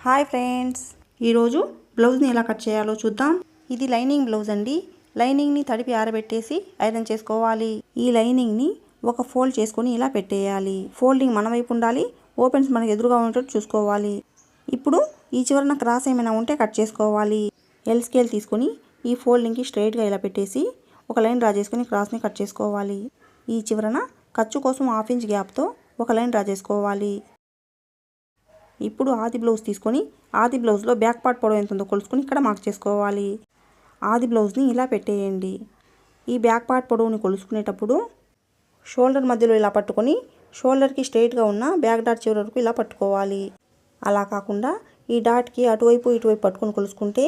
Hi friends, ఈరోజు బ్లౌజ్ని ఎలా కట్ చేయాలో చూద్దాం. ఇది లైనింగ్ బ్లౌజ్ అండి. లైనింగ్ని తడిపి ఆరబెట్టేసి ఐరన్ చేసుకోవాలి. ఈ లైనింగ్ని ఒక ఫోల్డ్ చేసుకొని ఇలా పెట్టేయాలి. ఫోల్డింగ్ మన వైపు ఉండాలి, ఓపెన్స్ మనకు ఎదురుగా ఉండేటట్టు చూసుకోవాలి. ఇప్పుడు ఈ చివరన క్రాస్ ఏమైనా ఉంటే కట్ చేసుకోవాలి. ఎల్ స్కేల్ తీసుకొని ఈ ఫోల్డింగ్కి స్ట్రైట్గా ఇలా పెట్టేసి ఒక లైన్ డ్రా చేసుకొని క్రాస్ని కట్ చేసుకోవాలి. ఈ చివరన ఖర్చు కోసం 1/2 ఇంచ్ గ్యాప్తో ఒక లైన్ డ్రా చేసుకోవాలి. ఇప్పుడు ఆది బ్లౌజ్ తీసుకొని ఆది బ్లౌజ్లో బ్యాక్ పార్ట్ పొడవు ఎంత ఉందో కొలుసుకొని ఇక్కడ మార్క్ చేసుకోవాలి. ఆది బ్లౌజ్ని ఇలా పెట్టేయండి. ఈ బ్యాక్ పార్ట్ పొడవుని కొలుసుకునేటప్పుడు షోల్డర్ మధ్యలో ఇలా పట్టుకొని షోల్డర్కి స్ట్రైట్గా ఉన్న బ్యాక్ డాట్ చివరి వరకు ఇలా పట్టుకోవాలి. అలా కాకుండా ఈ డాట్కి అటువైపు ఇటువైపు పట్టుకొని కొలుసుకుంటే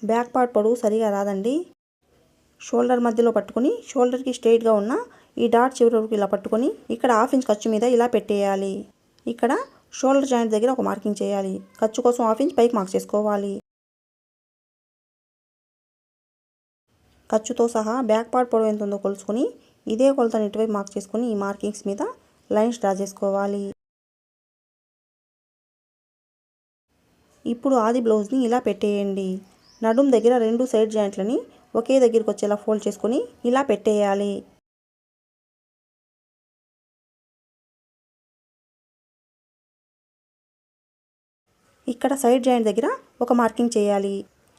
బ్యాక్ పార్ట్ పొడవు సరిగా రాదండి. షోల్డర్ మధ్యలో పట్టుకొని షోల్డర్కి స్ట్రైట్గా ఉన్న ఈ డాట్ చివరి వరకు ఇలా పట్టుకొని ఇక్కడ 1/2 ఇంచ్ ఖర్చు మీద ఇలా పెట్టేయాలి. ఇక్కడ షోల్డర్ జాయింట్ దగ్గర ఒక మార్కింగ్ చేయాలి. ఖర్చు కోసం 1/2 ఇంచ్ పైకి మార్క్ చేసుకోవాలి. ఖర్చుతో సహా బ్యాక్ పార్ట్ పొడవు ఎంత ఉందో కొలుసుకొని ఇదే కొలతను ఇటువైపు మార్క్ చేసుకొని ఈ మార్కింగ్స్ మీద లైన్స్ డ్రా చేసుకోవాలి. ఇప్పుడు ఆది బ్లౌజ్ని ఇలా పెట్టేయండి. నడుం దగ్గర 2 సైడ్ జాయింట్లని ఒకే దగ్గరికి వచ్చేలా ఫోల్డ్ చేసుకొని ఇలా పెట్టేయాలి. ఇక్కడ సైడ్ జాయింట్ దగ్గర ఒక మార్కింగ్ చేయాలి.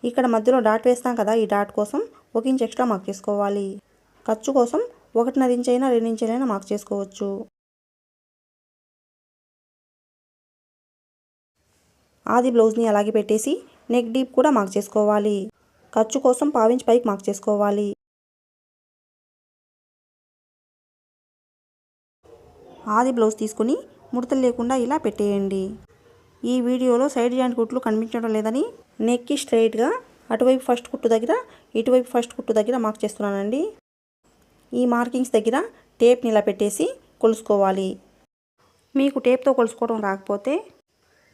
ఇక్కడ మధ్యలో డాట్ వేస్తాం కదా, ఈ డాట్ కోసం 1 ఇంచ్ ఎక్స్ట్రా మార్క్ చేసుకోవాలి. ఖర్చు కోసం 1.5 ఇంచ్ అయినా 2 ఇంచులైనా మార్క్ చేసుకోవచ్చు. ఆది బ్లౌజ్ని అలాగే పెట్టేసి నెక్ డీప్ కూడా మార్క్ చేసుకోవాలి. ఖర్చు కోసం 1/2 ఇంచ్ పైకి మార్క్ చేసుకోవాలి. ఆది బ్లౌజ్ తీసుకుని ముడతలు లేకుండా ఇలా పెట్టేయండి. ఈ వీడియోలో సైడ్ జాయింట్ కుట్లు కనిపించడం లేదని నెక్కి స్ట్రైట్గా అటువైపు ఫస్ట్ కుట్టు దగ్గర ఇటువైపు ఫస్ట్ కుట్టు దగ్గర మార్క్ చేస్తున్నానండి. ఈ మార్కింగ్స్ దగ్గర టేప్ని ఇలా పెట్టేసి కొలుసుకోవాలి. మీకు టేప్తో కొలుసుకోవడం రాకపోతే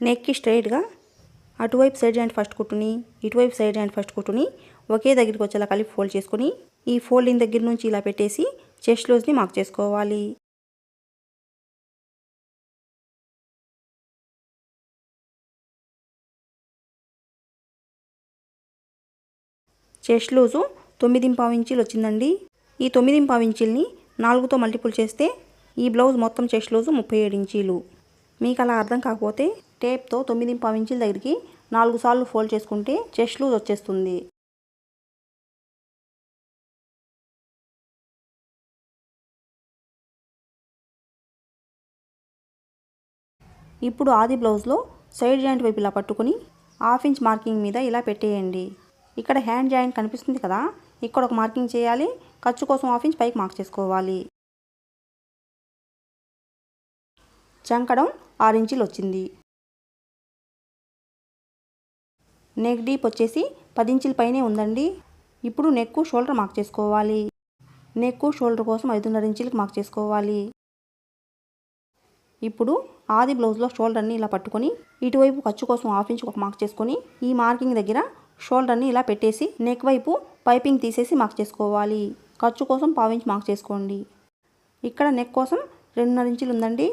నెక్కి స్ట్రైట్గా అటువైపు సైడ్ జాయింట్ ఫస్ట్ కుట్టుని ఇటువైపు సైడ్ జాయింట్ ఫస్ట్ కుట్టుని ఒకే దగ్గరికి వచ్చేలా కలిపి ఫోల్డ్ చేసుకొని ఈ ఫోల్డింగ్ దగ్గర నుంచి ఇలా పెట్టేసి చెస్ట్ లూజ్ని మార్క్ చేసుకోవాలి. చెస్ట్ లూజు 9.5 ఇంచీలు వచ్చిందండి. ఈ 9.5 ఇంచీలని 4తో మల్టిపుల్ చేస్తే ఈ బ్లౌజ్ మొత్తం చెస్ట్ లూజు 37 ఇంచీలు. మీకు అలా అర్థం కాకపోతే టేప్తో 9.5 ఇంచీల దగ్గరికి 4 సార్లు ఫోల్డ్ చేసుకుంటే చెస్ట్ లూజ్ వచ్చేస్తుంది. ఇప్పుడు ఆది బ్లౌజ్లో సైడ్ జాయింట్ వైపు ఇలా పట్టుకొని 1/2 ఇంచ్ మార్కింగ్ మీద ఇలా పెట్టేయండి. ఇక్కడ హ్యాండ్ జాయింట్ కనిపిస్తుంది కదా, ఇక్కడ ఒక మార్కింగ్ చేయాలి. ఖర్చు కోసం 1/2 ఇంచ్ పైకి మార్క్ చేసుకోవాలి. చంకడం 6 ఇంచీలు వచ్చింది. నెక్ డీప్ వచ్చేసి 10 ఇంచీల పైనే ఉందండి. ఇప్పుడు నెక్ షోల్డర్ మార్క్ చేసుకోవాలి. నెక్ షోల్డర్ కోసం 5.5 ఇంచీలకు మార్క్ చేసుకోవాలి. ఇప్పుడు ఆది బ్లౌజ్లో షోల్డర్ని ఇలా పట్టుకొని ఇటువైపు ఖర్చు కోసం 1/2 ఇంచ్ ఒక మార్క్ చేసుకొని ఈ మార్కింగ్ దగ్గర షోల్డర్ని ఇలా పెట్టేసి నెక్ వైపు పైపింగ్ తీసేసి మార్క్ చేసుకోవాలి. ఖర్చు కోసం 1/2 ఇంచ్ మార్క్ చేసుకోండి. ఇక్కడ నెక్ కోసం 2.5 ఇంచీలు ఉందండి.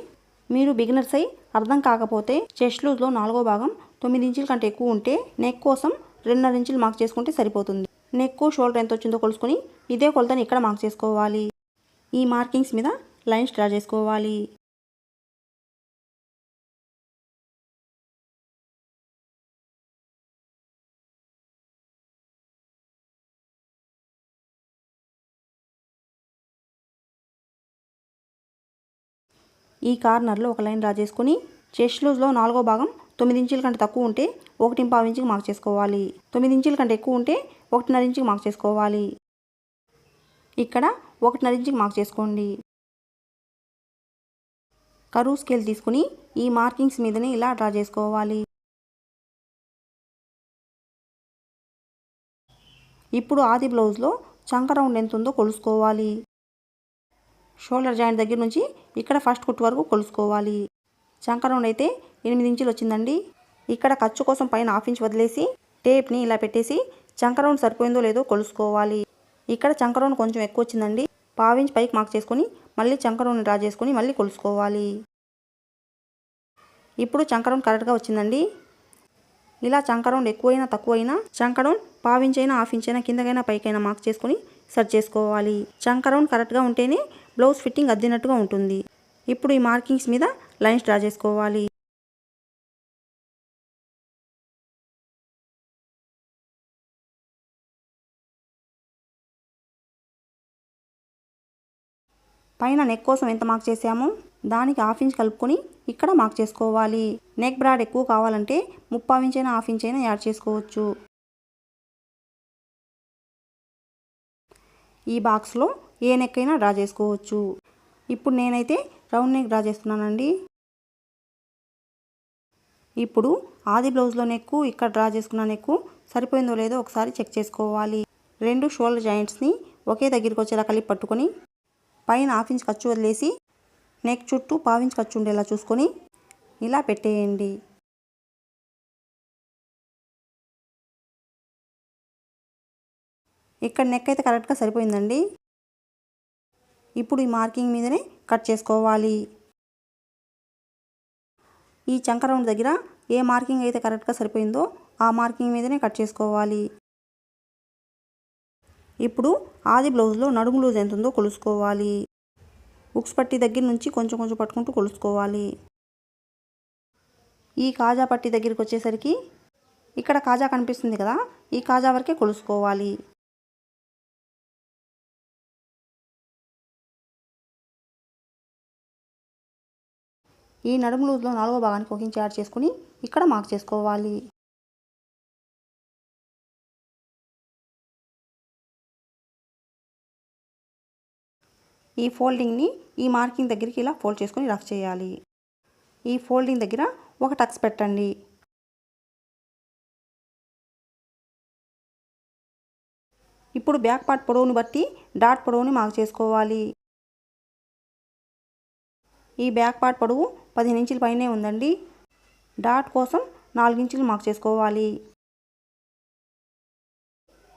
మీరు బిగినర్స్ అయి అర్థం కాకపోతే చెస్ట్ లూజ్లో 4వ భాగం 9 ఇంచీల కంటే ఎక్కువ ఉంటే నెక్ కోసం 2.5 ఇంచీలు మార్క్ చేసుకుంటే సరిపోతుంది. నెక్ షోల్డర్ ఎంత వచ్చిందో కొలుసుకొని ఇదే కొలతని ఇక్కడ మార్క్ చేసుకోవాలి. ఈ మార్కింగ్స్ మీద లైన్స్ డ్రా చేసుకోవాలి. ఈ కార్నర్లో ఒక లైన్ డ్రా చేసుకుని చెస్ట్ లూజ్లో 4వ భాగం 9 ఇంచీల కంటే తక్కువ ఉంటే 1.5 ఇంచుకి మార్క్ చేసుకోవాలి. 9 ఇంచీల కంటే ఎక్కువ ఉంటే 1.5 ఇంచుకి మార్క్ చేసుకోవాలి. ఇక్కడ 1.5 ఇంచుకి మార్క్ చేసుకోండి. కరువు స్కేల్ తీసుకుని ఈ మార్కింగ్స్ మీదనే ఇలా డ్రా చేసుకోవాలి. ఇప్పుడు ఆది బ్లౌజ్లో చంక రౌండ్ ఎంత ఉందో కొలుసుకోవాలి. షోల్డర్ జాయింట్ దగ్గర నుంచి ఇక్కడ ఫస్ట్ కుట్టు వరకు కొలుసుకోవాలి. చంక రౌండ్ అయితే 8 ఇంచులు వచ్చిందండి. ఇక్కడ ఖర్చు కోసం పైన 1/2 ఇంచ్ వదిలేసి టేప్ని ఇలా పెట్టేసి చంక రౌండ్ సరిపోయిందో లేదో కొలుసుకోవాలి. ఇక్కడ చంక రౌండ్ కొంచెం ఎక్కువ వచ్చిందండి. 1/2 ఇంచ్ పైకి మార్క్ చేసుకొని మళ్ళీ చంక రౌండ్ డ్రా చేసుకొని మళ్ళీ కొలుసుకోవాలి. ఇప్పుడు చంక రౌండ్ కరెక్ట్గా వచ్చిందండి. ఇలా చంక రౌండ్ ఎక్కువైనా తక్కువైనా చంక రౌండ్ పావించైనా హాఫ్ ఇంచ్ అయినా కిందకైనా పైకైనా మార్క్ చేసుకొని సెట్ చేసుకోవాలి. చంక రౌండ్ కరెక్ట్గా ఉంటేనే బ్లౌజ్ ఫిట్టింగ్ అద్దినట్టుగా ఉంటుంది. ఇప్పుడు ఈ మార్కింగ్స్ మీద లైన్స్ డ్రా చేసుకోవాలి. పైన నెక్ కోసం ఎంత మార్క్ చేసామో దానికి హాఫ్ ఇంచ్ కలుపుకొని ఇక్కడ మార్క్ చేసుకోవాలి. నెక్ బ్రాడ్ ఎక్కువ కావాలంటే 3/4 ఇంచ్ అయినా హాఫ్ ఇంచ్ అయినా యాడ్ చేసుకోవచ్చు. ఈ బాక్స్లో ఏ నెక్ అయినా డ్రా చేసుకోవచ్చు. ఇప్పుడు నేనైతే రౌండ్ నెక్ డ్రా చేస్తున్నానండి. ఇప్పుడు ఆది బ్లౌజ్లో నెక్ ఇక్కడ డ్రా చేసుకున్న నెక్ సరిపోయిందో లేదో ఒకసారి చెక్ చేసుకోవాలి. 2 షోల్డర్ జాయింట్స్ని ఒకే దగ్గరికి వచ్చేలా కలిపి పట్టుకొని పైన హాఫ్ ఇంచ్ ఖర్చు వదిలేసి నెక్ చుట్టూ 1/4 ఇంచ్ ఖర్చు ఉండేలా చూసుకొని ఇలా పెట్టేయండి. ఇక్కడ నెక్ అయితే కరెక్ట్గా సరిపోయిందండి. ఇప్పుడు ఈ మార్కింగ్ మీదనే కట్ చేసుకోవాలి. ఈ చంక రౌండ్ దగ్గర ఏ మార్కింగ్ అయితే కరెక్ట్గా సరిపోయిందో ఆ మార్కింగ్ మీదనే కట్ చేసుకోవాలి. ఇప్పుడు ఆది బ్లౌజ్లో నడుము లూజ్ ఎంత ఉందో కొలుసుకోవాలి. ఉక్స్ పట్టి దగ్గర నుంచి కొంచెం కొంచెం పట్టుకుంటూ కొలుసుకోవాలి. ఈ కాజా పట్టి దగ్గరికి వచ్చేసరికి ఇక్కడ కాజా కనిపిస్తుంది కదా, ఈ కాజా వరకే కొలుసుకోవాలి. ఈ నడుము లూజ్లో 4వ భాగానికి 1 ఇంచ్ యాడ్ చేసుకుని ఇక్కడ మార్క్ చేసుకోవాలి. ఈ ఫోల్డింగ్ని ఈ మార్కింగ్ దగ్గరికి ఇలా ఫోల్డ్ చేసుకొని రఫ్ చేయాలి. ఈ ఫోల్డింగ్ దగ్గర ఒక టక్స్ పెట్టండి. ఇప్పుడు బ్యాక్ పార్ట్ పొడవుని బట్టి డాట్ పొడవుని మార్క్ చేసుకోవాలి. ఈ బ్యాక్ పార్ట్ పొడవు 15 ఇంచుల పైనే ఉందండి. డాట్ కోసం 4 ఇంచులు మార్క్ చేసుకోవాలి.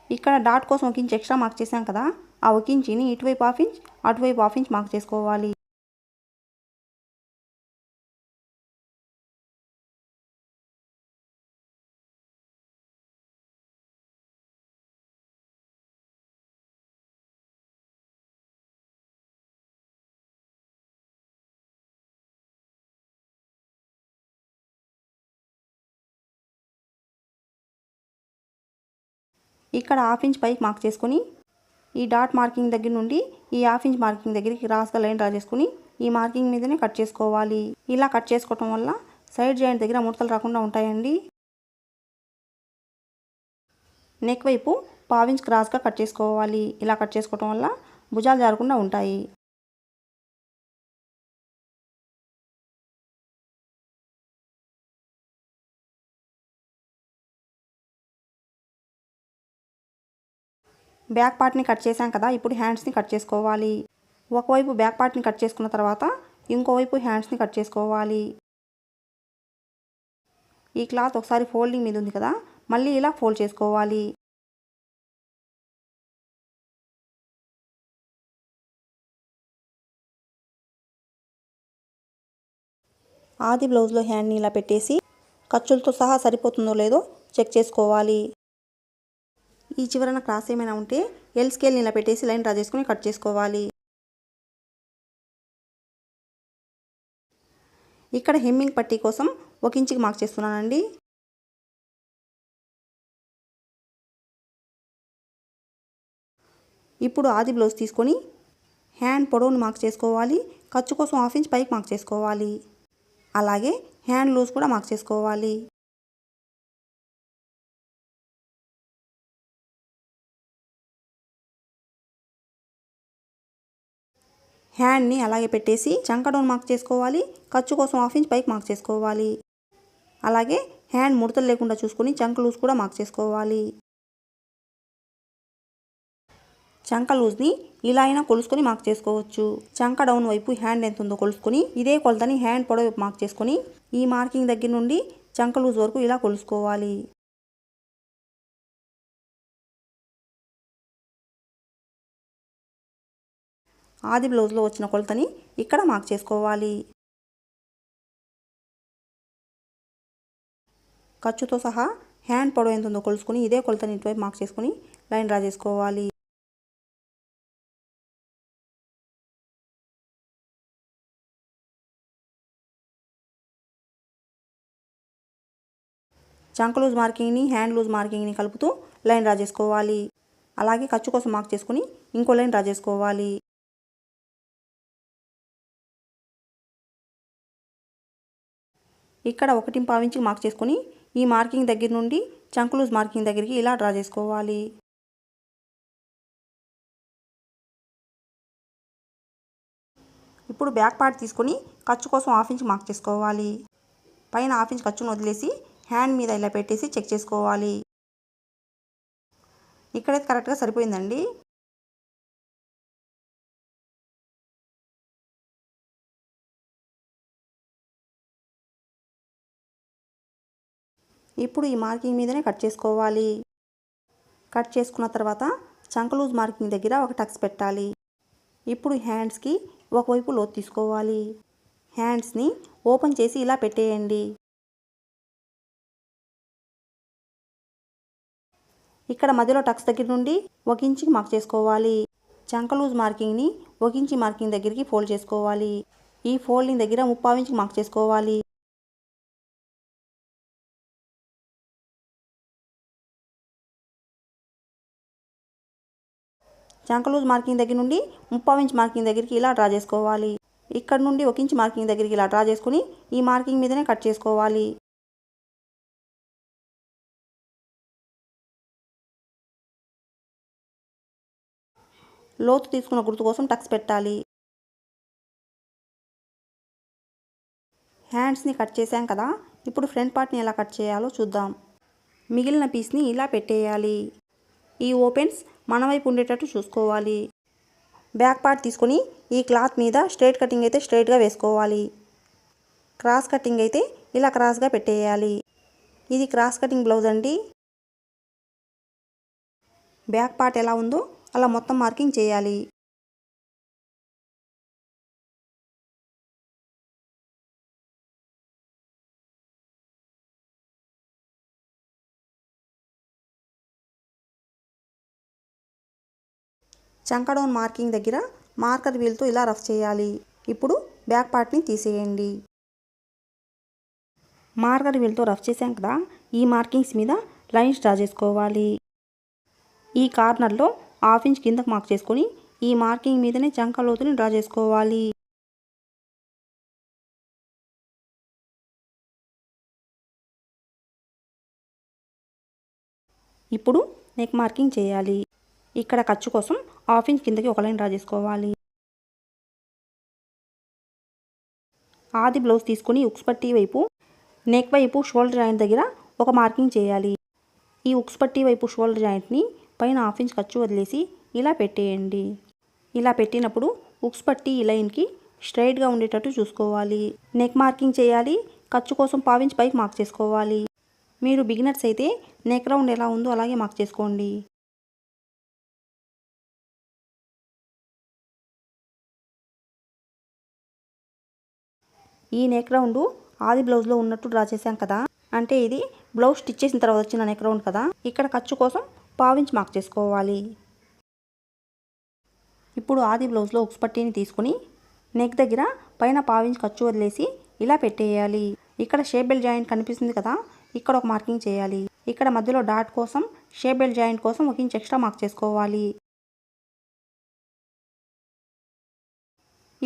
ఇక్కడ డాట్ కోసం 1 ఇంచ్ ఎక్స్ట్రా మార్క్ చేసాం కదా, ఆ 1 ఇంచుని ఇటువైపు హాఫ్ ఇంచ్ అటువైపు హాఫ్ ఇంచ్ మార్క్ చేసుకోవాలి. ఇక్కడ హాఫ్ ఇంచ్ పైకి మార్క్ చేసుకొని ఈ డాట్ మార్కింగ్ దగ్గర నుండి ఈ హాఫ్ ఇంచ్ మార్కింగ్ దగ్గరికి క్రాస్గా లైన్ డ్రా చేసుకుని ఈ మార్కింగ్ మీదనే కట్ చేసుకోవాలి. ఇలా కట్ చేసుకోవటం వల్ల సైడ్ జాయింట్ దగ్గర ముడతలు రాకుండా ఉంటాయండి. నెక్ వైపు 1/4 ఇంచ్ క్రాస్గా కట్ చేసుకోవాలి. ఇలా కట్ చేసుకోవటం వల్ల భుజాలు జారకుండా ఉంటాయి. బ్యాక్ పార్ట్ని కట్ చేసాం కదా, ఇప్పుడు హ్యాండ్స్ని కట్ చేసుకోవాలి. ఒకవైపు బ్యాక్ పార్ట్ని కట్ చేసుకున్న తర్వాత ఇంకోవైపు హ్యాండ్స్ని కట్ చేసుకోవాలి. ఈ క్లాత్ ఒకసారి ఫోల్డింగ్ మీద ఉంది కదా, మళ్ళీ ఇలా ఫోల్డ్ చేసుకోవాలి. ఆది బ్లౌజ్లో హ్యాండ్ని ఇలా పెట్టేసి ఖర్చులతో సహా సరిపోతుందో లేదో చెక్ చేసుకోవాలి. ఈ చివరన క్రాస్ ఏమైనా ఉంటే ఎల్ స్కేల్ని ఇలా పెట్టేసి లైన్ డ్రా చేసుకుని కట్ చేసుకోవాలి. ఇక్కడ హెమ్మింగ్ పట్టీ కోసం 1 ఇంచుకి మార్క్ చేస్తున్నానండి. ఇప్పుడు ఆది బ్లౌజ్ తీసుకొని హ్యాండ్ పొడవుని మార్క్ చేసుకోవాలి. ఖర్చు కోసం హాఫ్ ఇంచ్ పైకి మార్క్ చేసుకోవాలి. అలాగే హ్యాండ్ లూజ్ కూడా మార్క్ చేసుకోవాలి. హ్యాండ్ని అలాగే పెట్టేసి చంక డౌన్ మార్క్ చేసుకోవాలి. ఖర్చు కోసం హాఫ్ ఇంచ్ పైకి మార్క్ చేసుకోవాలి. అలాగే హ్యాండ్ ముడతలు లేకుండా చూసుకొని చంక లూజ్ కూడా మార్క్ చేసుకోవాలి. చంక లూజ్ని ఇలా అయినా కొలుసుకొని మార్క్ చేసుకోవచ్చు. చంక డౌన్ వైపు హ్యాండ్ ఎంత ఉందో కొలుసుకొని ఇదే కొలతని హ్యాండ్ పొడవు వైపు మార్క్ చేసుకొని ఈ మార్కింగ్ దగ్గర నుండి చంక లూజ్ వరకు ఇలా కొలుసుకోవాలి. ఆది బ్లౌజ్లో వచ్చిన కొలతని ఇక్కడ మార్క్ చేసుకోవాలి. ఖర్చుతో సహా హ్యాండ్ పొడవు ఎంత ఉందో కొలుసుకొని ఇదే కొలతని ఇటువైపు మార్క్ చేసుకొని లైన్ డ్రా చేసుకోవాలి. చంక లూజ్ మార్కింగ్ని హ్యాండ్ లూజ్ మార్కింగ్ని కలుపుతూ లైన్ డ్రా చేసుకోవాలి. అలాగే ఖర్చు కోసం మార్క్ చేసుకొని ఇంకో లైన్ డ్రా చేసుకోవాలి. ఇక్కడ 1.5 ఇంచుకి మార్క్ చేసుకొని ఈ మార్కింగ్ దగ్గర నుండి చంక లూజ్ మార్కింగ్ దగ్గరికి ఇలా డ్రా చేసుకోవాలి. ఇప్పుడు బ్యాక్ పార్ట్ తీసుకొని ఖర్చు కోసం 1/2 ఇంచ్ మార్క్ చేసుకోవాలి. పైన 1/2 ఇంచ్ ఖర్చును వదిలేసి హ్యాండ్ మీద ఇలా పెట్టేసి చెక్ చేసుకోవాలి. ఇక్కడైతే కరెక్ట్గా సరిపోయిందండి. ఇప్పుడు ఈ మార్కింగ్ మీదనే కట్ చేసుకోవాలి. కట్ చేసుకున్న తర్వాత చంక లూజ్ మార్కింగ్ దగ్గర ఒక టక్స్ పెట్టాలి. ఇప్పుడు హ్యాండ్స్కి ఒకవైపు లోతు తీసుకోవాలి. హ్యాండ్స్ని ఓపెన్ చేసి ఇలా పెట్టేయండి. ఇక్కడ మధ్యలో టక్స్ దగ్గర నుండి 1 ఇంచుకి మార్క్ చేసుకోవాలి. చంక లూజ్ మార్కింగ్ని 1 ఇంచ్ మార్కింగ్ దగ్గరికి ఫోల్డ్ చేసుకోవాలి. ఈ ఫోల్డింగ్ దగ్గర 3/4 ఇంచుకి మార్క్ చేసుకోవాలి. చంక లూజ్ మార్కింగ్ దగ్గర నుండి 3/4 ఇంచ్ మార్కింగ్ దగ్గరికి ఇలా డ్రా చేసుకోవాలి. ఇక్కడ నుండి 1 ఇంచ్ మార్కింగ్ దగ్గరికి ఇలా డ్రా చేసుకుని ఈ మార్కింగ్ మీదనే కట్ చేసుకోవాలి. లోతు తీసుకున్న గుర్తు కోసం టక్స్ పెట్టాలి. హ్యాండ్స్ని కట్ చేసాం కదా, ఇప్పుడు ఫ్రంట్ పార్ట్ని ఎలా కట్ చేయాలో చూద్దాం. మిగిలిన పీస్ని ఇలా పెట్టేయాలి. ఈ ఓపెన్స్ మన వైపు ఉండేటట్టు చూసుకోవాలి. బ్యాక్ పార్ట్ తీసుకొని ఈ క్లాత్ మీద స్ట్రైట్ కటింగ్ అయితే స్ట్రైట్గా వేసుకోవాలి. క్రాస్ కటింగ్ అయితే ఇలా క్రాస్గా పెట్టేయాలి. ఇది క్రాస్ కటింగ్ బ్లౌజ్ అండి. బ్యాక్ పార్ట్ ఎలా ఉందో అలా మొత్తం మార్కింగ్ చేయాలి. చంక డౌన్ మార్కింగ్ దగ్గర మార్కర్ వీల్తో ఇలా రఫ్ చేయాలి. ఇప్పుడు బ్యాక్ పార్ట్ని తీసేయండి. మార్కర్ వీల్తో రఫ్ చేసాం కదా, ఈ మార్కింగ్స్ మీద లైన్స్ డ్రా చేసుకోవాలి. ఈ కార్నర్లో 1/2 ఇంచ్ కిందకు మార్క్ చేసుకొని ఈ మార్కింగ్ మీదనే చంక లోతుని డ్రా చేసుకోవాలి. ఇప్పుడు నెక్ మార్కింగ్ చేయాలి. ఇక్కడ ఖర్చు కోసం 1/2 ఇంచ్ కిందకి ఒక లైన్ డ్రా చేసుకోవాలి. ఆది బ్లౌజ్ తీసుకొని ఉక్స్ పట్టీ వైపు నెక్ వైపు షోల్డర్ జాయింట్ దగ్గర ఒక మార్కింగ్ చేయాలి. ఈ ఉక్స్ పట్టీ వైపు షోల్డర్ జాయింట్ని పైన 1/2 ఇంచ్ ఖర్చు వదిలేసి ఇలా పెట్టేయండి. ఇలా పెట్టినప్పుడు ఉక్స్ పట్టీ ఈ లైన్కి స్ట్రైట్గా ఉండేటట్టు చూసుకోవాలి. నెక్ మార్కింగ్ చేయాలి. ఖర్చు కోసం 1/4 ఇంచ్ పైకి మార్క్ చేసుకోవాలి. మీరు బిగినర్స్ అయితే నెక్ రౌండ్ ఎలా ఉందో అలాగే మార్క్ చేసుకోండి. ఈ నెక్ రౌండ్ ఆది బ్లౌజ్లో ఉన్నట్టు డ్రా చేసాం కదా, అంటే ఇది బ్లౌజ్ స్టిచ్ చేసిన తర్వాత వచ్చిన నెక్ రౌండ్ కదా. ఇక్కడ ఖర్చు కోసం 1/4 ఇంచ్ మార్క్ చేసుకోవాలి. ఇప్పుడు ఆది బ్లౌజ్లో ఉక్స్ పట్టీని తీసుకొని నెక్ దగ్గర పైన 1/4 ఇంచ్ ఖర్చు వదిలేసి ఇలా పెట్టేయాలి. ఇక్కడ షేప్ బెల్ట్ జాయింట్ కనిపిస్తుంది కదా, ఇక్కడ ఒక మార్కింగ్ చేయాలి. ఇక్కడ మధ్యలో డాట్ కోసం షేప్ బెల్ట్ జాయింట్ కోసం 1 ఇంచ్ ఎక్స్ట్రా మార్క్ చేసుకోవాలి.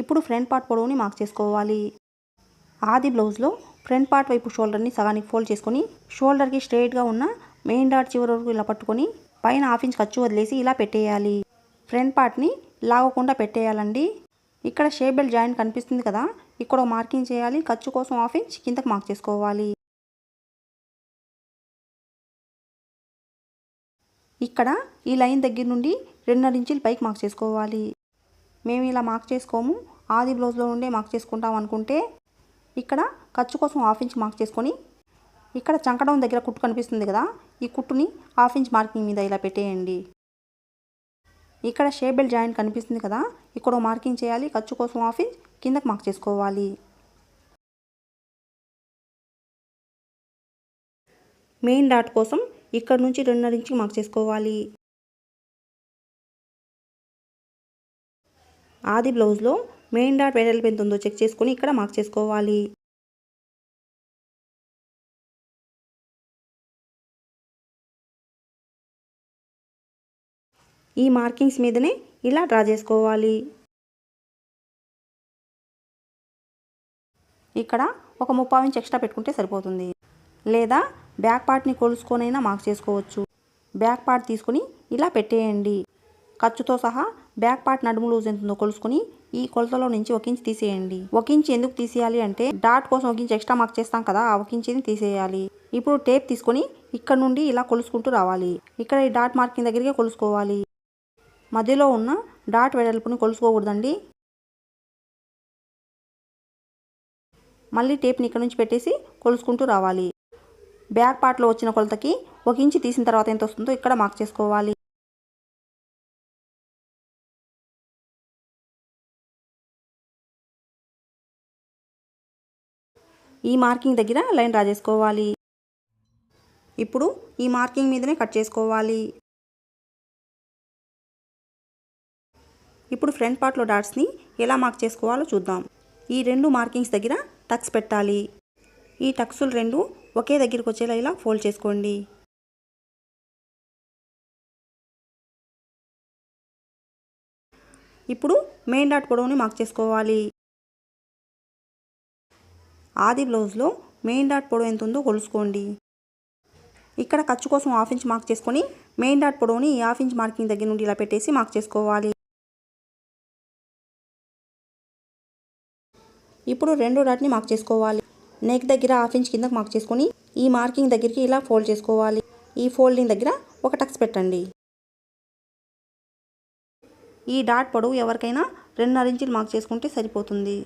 ఇప్పుడు ఫ్రంట్ పార్ట్ పొడవుని మార్క్ చేసుకోవాలి. ఆది బ్లౌజ్లో ఫ్రంట్ పార్ట్ వైపు షోల్డర్ని సగానికి ఫోల్డ్ చేసుకొని షోల్డర్కి స్ట్రైట్గా ఉన్న మెయిన్ డాట్ చివరి వరకు ఇలా పట్టుకొని పైన 1/2 ఇంచ్ ఖర్చు వదిలేసి ఇలా పెట్టేయాలి. ఫ్రంట్ పార్ట్ని లాగకుండా పెట్టేయాలండి. ఇక్కడ షేప్ బెల్ట్ జాయింట్ కనిపిస్తుంది కదా, ఇక్కడ మార్కింగ్ చేయాలి. ఖర్చు కోసం 1/2 ఇంచ్ కిందకి మార్క్ చేసుకోవాలి. ఇక్కడ ఈ లైన్ దగ్గర నుండి 2.5 ఇంచులు పైకి మార్క్ చేసుకోవాలి. మేము ఇలా మార్క్ చేసుకోము, ఆది బ్లౌజ్లో ఉండే మార్క్ చేసుకుంటాం అనుకుంటే ఇక్కడ ఖర్చు కోసం 1/2 ఇంచ్ మార్క్ చేసుకొని ఇక్కడ చంక డౌన్ దగ్గర కుట్టు కనిపిస్తుంది కదా, ఈ కుట్టుని 1/2 ఇంచ్ మార్కింగ్ మీద ఇలా పెట్టేయండి. ఇక్కడ షేప్ బెల్ట్ జాయింట్ కనిపిస్తుంది కదా, ఇక్కడ మార్కింగ్ చేయాలి. ఖర్చు కోసం 1/2 ఇంచ్ కిందకి మార్క్ చేసుకోవాలి. మెయిన్ డాట్ కోసం ఇక్కడ నుంచి 2.5 ఇంచుకి మార్క్ చేసుకోవాలి. ఆది బ్లౌజ్లో మెయిన్ డాట్ వెడల్పు ఎంత ఉందో చెక్ చేసుకొని ఇక్కడ మార్క్ చేసుకోవాలి. ఈ మార్కింగ్స్ మీదనే ఇలా డ్రా చేసుకోవాలి. ఇక్కడ ఒక 3/4 ఇంచ్ ఎక్స్ట్రా పెట్టుకుంటే సరిపోతుంది. లేదా బ్యాక్ పార్ట్ని కొలుసుకొనైనా మార్క్ చేసుకోవచ్చు. బ్యాక్ పార్ట్ తీసుకుని ఇలా పెట్టేయండి. ఖర్చుతో సహా బ్యాక్ పార్ట్ నడుము లూజ్ ఎంత ఉందో కొలుసుకొని ఈ కొలతలో నుంచి 1 ఇంచ్ తీసేయండి. 1 ఇంచ్ ఎందుకు తీసేయాలి అంటే డాట్ కోసం 1 ఇంచ్ ఎక్స్ట్రా మార్క్ చేస్తాం కదా, ఆ 1 ఇంచ్ని తీసేయాలి. ఇప్పుడు టేప్ తీసుకొని ఇక్కడ నుండి ఇలా కొలుసుకుంటూ రావాలి. ఇక్కడ ఈ డాట్ మార్కింగ్ దగ్గరికి కొలుసుకోవాలి. మధ్యలో ఉన్న డాట్ వెడల్పుని కొలుసుకోకూడదండి. మళ్ళీ టేప్ని ఇక్కడ నుంచి పెట్టేసి కొలుసుకుంటూ రావాలి. బ్యాక్ పార్ట్లో వచ్చిన కొలతకి 1 ఇంచ్ తీసిన తర్వాత ఎంత వస్తుందో ఇక్కడ మార్క్ చేసుకోవాలి. ఈ మార్కింగ్ దగ్గర లైన్ డ్రా చేసుకోవాలి. ఇప్పుడు ఈ మార్కింగ్ మీదనే కట్ చేసుకోవాలి. ఇప్పుడు ఫ్రంట్ పార్ట్లో డాట్స్ని ఎలా మార్క్ చేసుకోవాలో చూద్దాం. ఈ 2 మార్కింగ్స్ దగ్గర టక్స్ పెట్టాలి. ఈ టక్సులు 2 ఒకే దగ్గరికి వచ్చేలా ఇలా ఫోల్డ్ చేసుకోండి. ఇప్పుడు మెయిన్ డాట్ పొడవుని మార్క్ చేసుకోవాలి. ఆది బ్లౌజ్లో మెయిన్ డాట్ పొడవు ఎంత ఉందో కొలుసుకోండి. ఇక్కడ ఖర్చు కోసం 1/2 ఇంచ్ మార్క్ చేసుకొని మెయిన్ డాట్ పొడవుని ఈ 1/2 ఇంచ్ మార్కింగ్ దగ్గర నుండి ఇలా పెట్టేసి మార్క్ చేసుకోవాలి. ఇప్పుడు 2 డాట్ని మార్క్ చేసుకోవాలి. నెక్ దగ్గర 1/2 ఇంచ్ కిందకు మార్క్ చేసుకొని ఈ మార్కింగ్ దగ్గరికి ఇలా ఫోల్డ్ చేసుకోవాలి. ఈ ఫోల్డింగ్ దగ్గర ఒక టక్స్ పెట్టండి. ఈ డాట్ పొడవు ఎవరికైనా 2.5 ఇంచులు మార్క్ చేసుకుంటే సరిపోతుంది.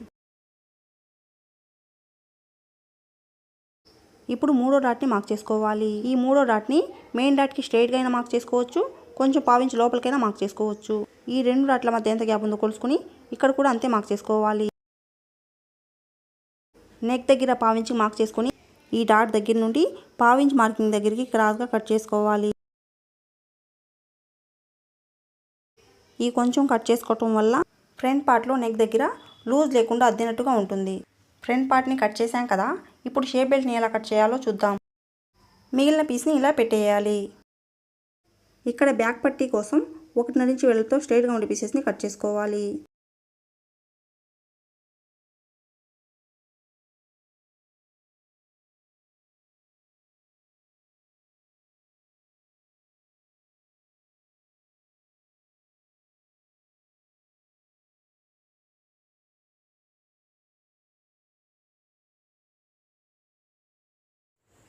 ఇప్పుడు 3వ డాట్ని మార్క్ చేసుకోవాలి. ఈ 3వ డాట్ని మెయిన్ డాట్కి స్ట్రైట్గా అయినా మార్క్ చేసుకోవచ్చు, కొంచెం 1/4 ఇంచ్ లోపలికైనా మార్క్ చేసుకోవచ్చు. ఈ 2 డాట్ల మధ్య ఎంత గ్యాప్ ఉందో కొలుసుకుని ఇక్కడ కూడా అంతే మార్క్ చేసుకోవాలి. నెక్ దగ్గర 1/4 ఇంచ్ మార్క్ చేసుకొని ఈ డాట్ దగ్గర నుండి 1/4 ఇంచ్ మార్కింగ్ దగ్గరికి క్రాస్గా కట్ చేసుకోవాలి. ఈ కొంచెం కట్ చేసుకోవటం వల్ల ఫ్రంట్ పార్ట్లో నెక్ దగ్గర లూజ్ లేకుండా అద్దినట్టుగా ఉంటుంది. ఫ్రంట్ పార్ట్ని కట్ చేసాం కదా, ఇప్పుడు షేప్ బెల్ట్ని ఎలా కట్ చేయాలో చూద్దాం. మిగిలిన పీస్ని ఇలా పెట్టేయాలి. ఇక్కడ బ్యాక్ పట్టీ కోసం 1.5 ఇంచ్ వెడల్పుతో స్ట్రైట్గా ఉండే పీసెస్ని కట్ చేసుకోవాలి.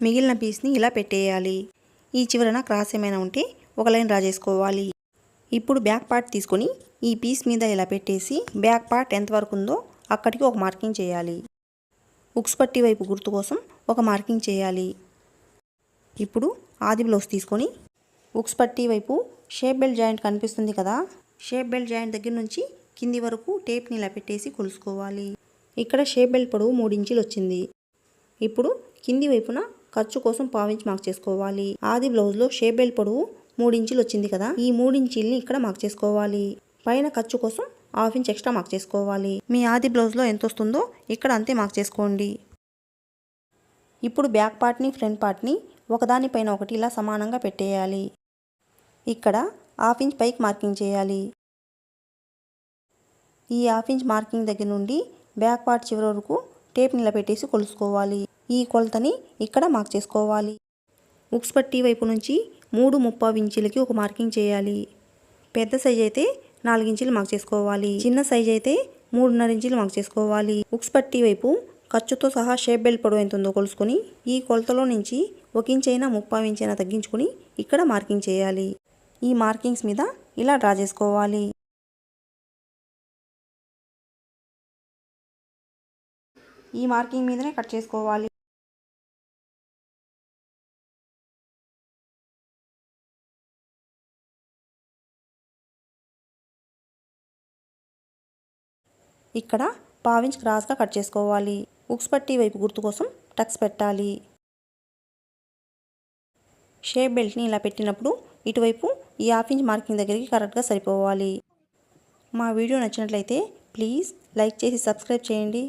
మిగిలిన పీస్ని ఇలా పెట్టేయాలి. ఈ చివరన క్రాస్ ఏమైనా ఉంటే ఒక లైన్ డ్రా చేసుకోవాలి. ఇప్పుడు బ్యాక్ పార్ట్ తీసుకొని ఈ పీస్ మీద ఇలా పెట్టేసి బ్యాక్ పార్ట్ ఎంతవరకు ఉందో అక్కడికి ఒక మార్కింగ్ చేయాలి. ఉక్స్ పట్టి వైపు గుర్తు కోసం ఒక మార్కింగ్ చేయాలి. ఇప్పుడు ఆది బ్లౌజ్ తీసుకొని ఉక్స్ పట్టి వైపు షేప్ బెల్ట్ జాయింట్ కనిపిస్తుంది కదా, షేప్ బెల్ట్ జాయింట్ దగ్గర నుంచి కింది వరకు టేప్ని ఇలా పెట్టేసి కొలుసుకోవాలి. ఇక్కడ షేప్ బెల్ట్ పొడవు 3 ఇంచులు వచ్చింది. ఇప్పుడు కింది వైపున ఖర్చు కోసం 1/4 ఇంచ్ మార్క్ చేసుకోవాలి. ఆది బ్లౌజ్లో షేప్ బెల్ట్ పొడవు 3 ఇంచులు వచ్చింది కదా, ఈ 3 ఇంచీల్ని ఇక్కడ మార్క్ చేసుకోవాలి. పైన ఖర్చు కోసం 1/2 ఇంచ్ ఎక్స్ట్రా మార్క్ చేసుకోవాలి. మీ ఆది బ్లౌజ్లో ఎంత వస్తుందో ఇక్కడ అంతే మార్క్ చేసుకోండి. ఇప్పుడు బ్యాక్ పార్ట్ని ఫ్రంట్ పార్ట్ని ఒకదానిపైన ఒకటి ఇలా సమానంగా పెట్టేయాలి. ఇక్కడ 1/2 ఇంచ్ పైకి మార్కింగ్ చేయాలి. ఈ 1/2 ఇంచ్ మార్కింగ్ దగ్గర నుండి బ్యాక్ పార్ట్ చివరి వరకు టేప్ని ఇలా పెట్టేసి కొలుసుకోవాలి. ఈ కొలతని ఇక్కడ మార్క్ చేసుకోవాలి. ఉక్స్ పట్టి వైపు నుంచి 3/3 ఇంచులకి ఒక మార్కింగ్ చేయాలి. పెద్ద సైజ్ అయితే 4 ఇంచులు మార్క్ చేసుకోవాలి. చిన్న సైజ్ అయితే 3.5 ఇంచులు మార్క్ చేసుకోవాలి. ఉక్స్ పట్టి వైపు ఖర్చుతో సహా షేప్ బెల్ట్ పొడవు ఎంత ఉందో కొలుసుకొని ఈ కొలతలో నుంచి 1 ఇంచ్ అయినా 3/4 ఇంచ్ అయినా తగ్గించుకొని ఇక్కడ మార్కింగ్ చేయాలి. ఈ మార్కింగ్స్ మీద ఇలా డ్రా చేసుకోవాలి. ఈ మార్కింగ్ మీదనే కట్ చేసుకోవాలి. ఇక్కడ 1/4 ఇంచ్ క్రాస్గా కట్ చేసుకోవాలి. ఉక్స్ పట్టి వైపు గుర్తు కోసం టక్స్ పెట్టాలి. షేప్ బెల్ట్ని ఇలా పెట్టినప్పుడు ఇటువైపు ఈ హాఫ్ ఇంచ్ మార్కింగ్ దగ్గరికి కరెక్ట్గా సరిపోవాలి. మా వీడియో నచ్చినట్లయితే ప్లీజ్ లైక్ చేసి సబ్స్క్రైబ్ చేయండి.